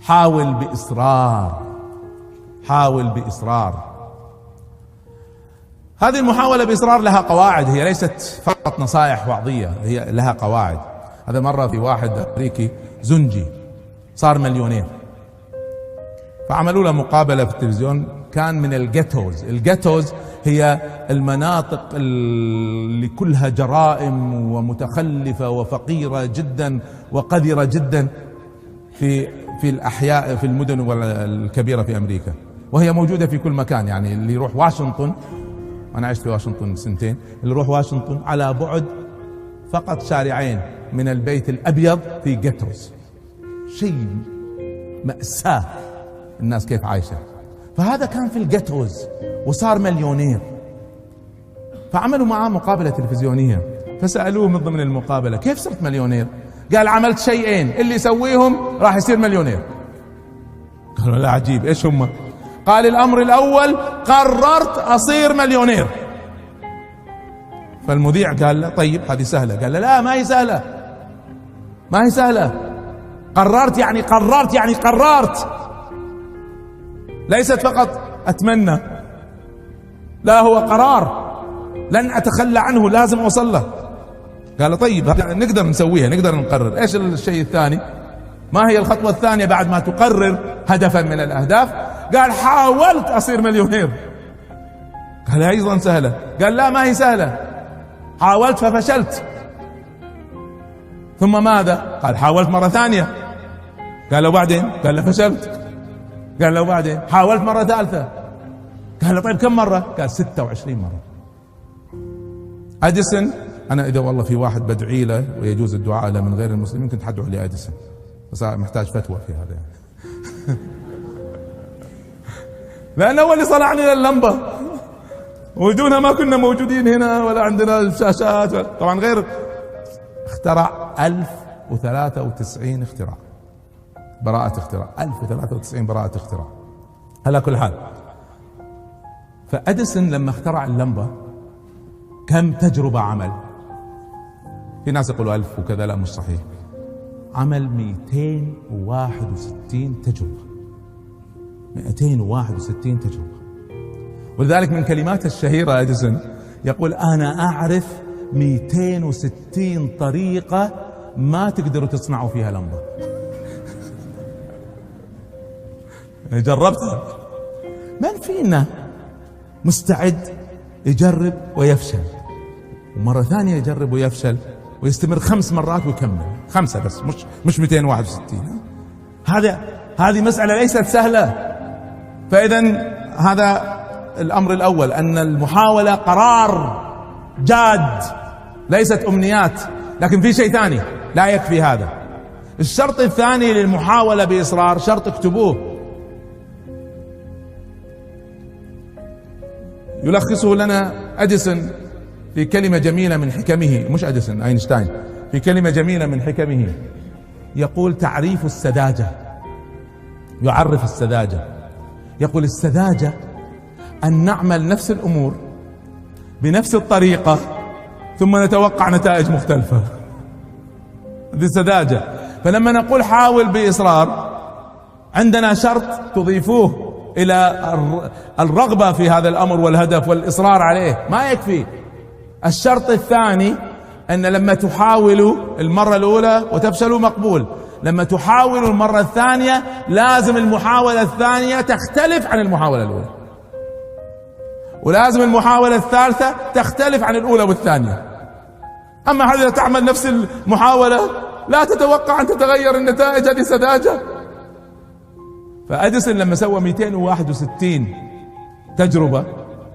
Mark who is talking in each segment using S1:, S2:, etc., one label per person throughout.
S1: حاول بإصرار، حاول بإصرار. هذه المحاولة بإصرار لها قواعد، هي ليست فقط نصائح وعظية، هي لها قواعد. هذا مرة في واحد أمريكي زنجي صار مليونير، فعملوا له مقابلة في التلفزيون، كان من الجيتوز. الجيتوز هي المناطق اللي كلها جرائم ومتخلفة وفقيرة جدا وقذرة جدا في الأحياء في المدن الكبيرة في أمريكا، وهي موجودة في كل مكان. يعني اللي يروح واشنطن، أنا عشت في واشنطن سنتين، اللي يروح واشنطن على بعد فقط شارعين من البيت الأبيض في جيتوز. شيء مأساة الناس كيف عايشة. فهذا كان في الجيتوز وصار مليونير، فعملوا معاه مقابلة تلفزيونية، فسألوه من ضمن المقابلة كيف صرت مليونير؟ قال عملت شيئين اللي يسويهم راح يصير مليونير. قالوا لا عجيب، ايش هم؟ قال الأمر الأول قررت أصير مليونير. فالمذيع قال له طيب هذه سهلة. قال له لا ما هي سهلة، ما هي سهلة. قررت يعني قررت يعني قررت، ليست فقط أتمنى، لا هو قرار لن أتخلى عنه، لازم أوصل له. قال طيب نقدر نسويها، نقدر نقرر. ايش الشيء الثاني؟ ما هي الخطوة الثانية بعد ما تقرر هدفا من الأهداف؟ قال حاولت أصير مليونير. قال أيضا سهلة. قال لا ما هي سهلة، حاولت ففشلت. ثم ماذا؟ قال حاولت مرة ثانية. قال له بعدين؟ قال له فشلت. قال له بعدين؟ حاولت مرة ثالثة. قال له طيب كم مرة؟ قال 26 مرة. أديسون، أنا إذا والله في واحد بدعي له ويجوز الدعاء له من غير المسلمين كنت حدعو لي أديسون، بس محتاج فتوى في هذا يعني. لأنه هو اللي صنع لنا اللمبة، ودونها ما كنا موجودين هنا ولا عندنا الشاشات طبعا، غير اخترع 1093 اختراع، براءة اختراع، 1093 براءة اختراع. على كل حال، فأديسون لما اخترع اللمبة كم تجربة عمل؟ في ناس يقولوا 1000 وكذا، لا مش صحيح. عمل 261 تجربة، 261 تجربة. ولذلك من كلماته الشهيرة أديسون يقول أنا أعرف 260 طريقة ما تقدروا تصنعوا فيها لمبة. جربتها. من فينا مستعد يجرب ويفشل، ومرة ثانية يجرب ويفشل ويستمر 5 مرات ويكمل 5 بس، مش 261. هذه مسألة ليست سهلة. فإذا هذا الأمر الأول، أن المحاولة قرار جاد ليست أمنيات. لكن في شيء ثاني لا يكفي هذا. الشرط الثاني للمحاولة بإصرار شرط اكتبوه، يلخصه لنا أديسون في كلمة جميلة من حكمه، مش أديسون، أينشتاين، في كلمة جميلة من حكمه يقول تعريف السذاجة، يعرف السذاجة، يقول السذاجة أن نعمل نفس الأمور بنفس الطريقة ثم نتوقع نتائج مختلفة. هذه السذاجة. فلما نقول حاول بإصرار عندنا شرط تضيفوه إلى الرغبة في هذا الأمر والهدف والإصرار عليه، ما يكفي. الشرط الثاني أن لما تحاولوا المرة الأولى وتفشلوا مقبول، لما تحاولوا المرة الثانية لازم المحاولة الثانية تختلف عن المحاولة الأولى، ولازم المحاولة الثالثة تختلف عن الأولى والثانية. أما هذا تعمل نفس المحاولة لا تتوقع أن تتغير النتائج، هذه سذاجة. فأديسون لما سوى 261 تجربة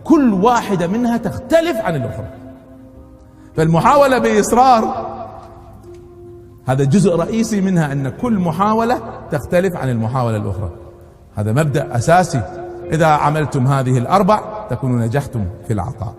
S1: كل واحدة منها تختلف عن الأخرى. فالمحاولة بإصرار هذا جزء رئيسي منها، أن كل محاولة تختلف عن المحاولة الأخرى. هذا مبدأ أساسي. إذا عملتم هذه الأربع تكونوا نجحتم في العطاء.